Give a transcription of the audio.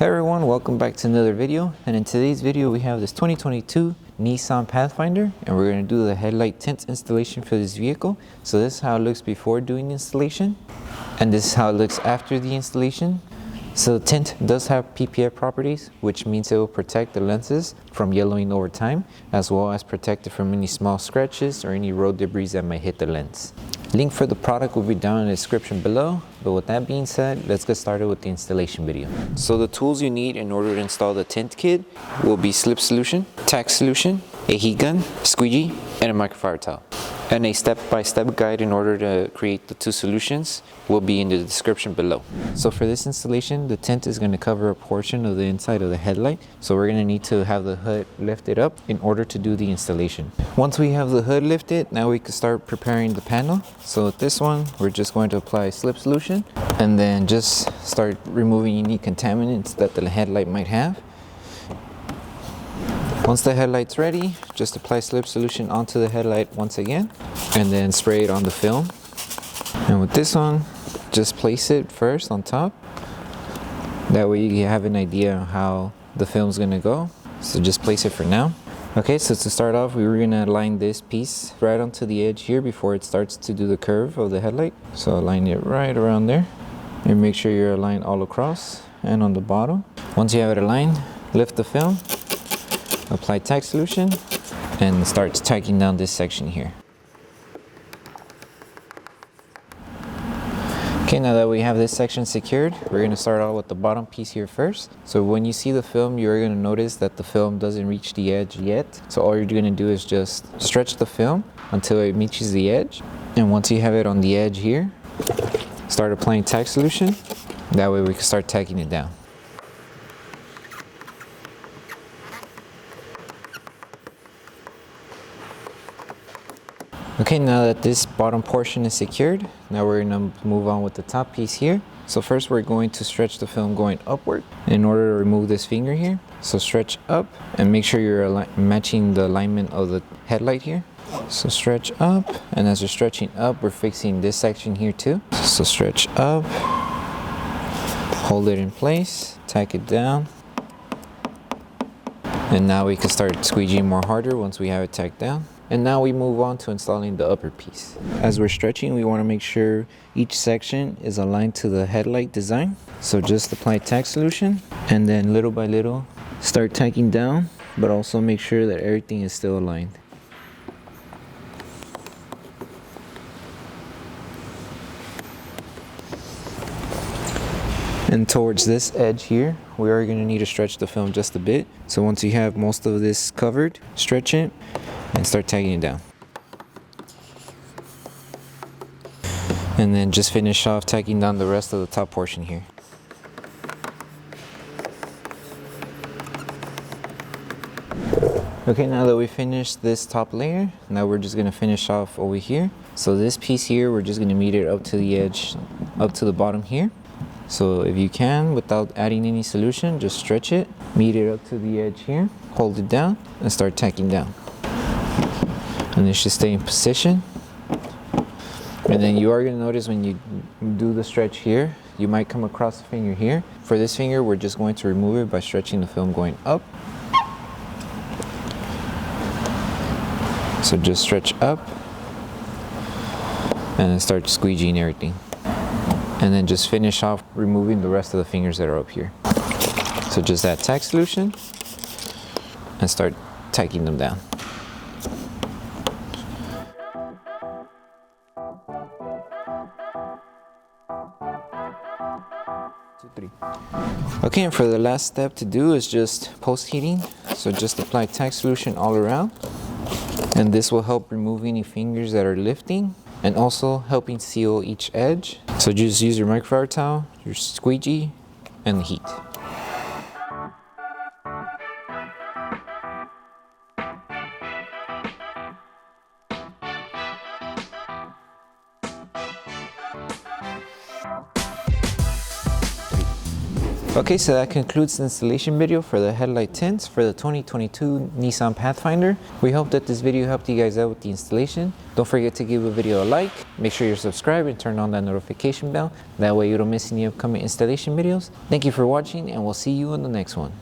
Hey everyone, welcome back to another video. And in today's video we have this 2022 Nissan Pathfinder and we're going to do the headlight tint installation for this vehicle. So this is how it looks before doing the installation and this is how it looks after the installation. So the tint does have PPF properties, which means it will protect the lenses from yellowing over time, as well as protect it from any small scratches or any road debris that might hit the lens. Link for the product will be down in the description below, but with that being said, let's get started with the installation video. So the tools you need in order to install the tint kit will be Slip Solution, Tack Solution, a heat gun, squeegee, and a microfiber towel. And a step-by-step guide in order to create the two solutions will be in the description below. So for this installation, the tint is going to cover a portion of the inside of the headlight. So we're going to need to have the hood lifted up in order to do the installation. Once we have the hood lifted, now we can start preparing the panel. So with this one, we're just going to apply Slip Solution and then just start removing any contaminants that the headlight might have. Once the headlight's ready, just apply Slip Solution onto the headlight once again and then spray it on the film. And with this one, just place it first on top. That way you have an idea of how the film's gonna go. So just place it for now. Okay, so to start off, we were gonna align this piece right onto the edge here before it starts to do the curve of the headlight. So align it right around there and make sure you're aligned all across and on the bottom. Once you have it aligned, lift the film, apply tack solution, and start tacking down this section here. Okay, now that we have this section secured, we're going to start out with the bottom piece here first. So when you see the film, you're going to notice that the film doesn't reach the edge yet. So all you're going to do is just stretch the film until it reaches the edge. And once you have it on the edge here, start applying tack solution. That way we can start tacking it down. Okay, now that this bottom portion is secured, now we're going to move on with the top piece here. So first we're going to stretch the film going upward in order to remove this finger here. So stretch up and make sure you're matching the alignment of the headlight here. So stretch up, and as you're stretching up, we're fixing this section here too. So stretch up, hold it in place, tack it down. And now we can start squeegeeing more harder once we have it tacked down. And now we move on to installing the upper piece. As we're stretching, we want to make sure each section is aligned to the headlight design. So just apply tack solution and then little by little start tacking down, but also make sure that everything is still aligned. And towards this edge here, we are going to need to stretch the film just a bit. So once you have most of this covered, stretch it and start tagging it down. And then just finish off tacking down the rest of the top portion here. Okay, now that we finished this top layer, now we're just going to finish off over here. So this piece here, we're just going to meet it up to the edge, up to the bottom here. So if you can, without adding any solution, just stretch it, meet it up to the edge here, hold it down, and start tacking down. And it should stay in position. And then you are going to notice when you do the stretch here, you might come across the finger here. For this finger, we're just going to remove it by stretching the film going up. So just stretch up and then start squeegeeing everything. And then just finish off removing the rest of the fingers that are up here. So just add tack solution and start tacking them down. Okay, and for the last step to do is just post heating. So just apply tack solution all around. And this will help remove any fingers that are lifting and also helping seal each edge. So just use your microfiber towel, your squeegee, and the heat. Okay, so that concludes the installation video for the headlight tints for the 2022 Nissan Pathfinder. We hope that this video helped you guys out with the installation. Don't forget to give the video a like, make sure you're subscribed and turn on that notification bell. That way you don't miss any upcoming installation videos. Thank you for watching and we'll see you in the next one.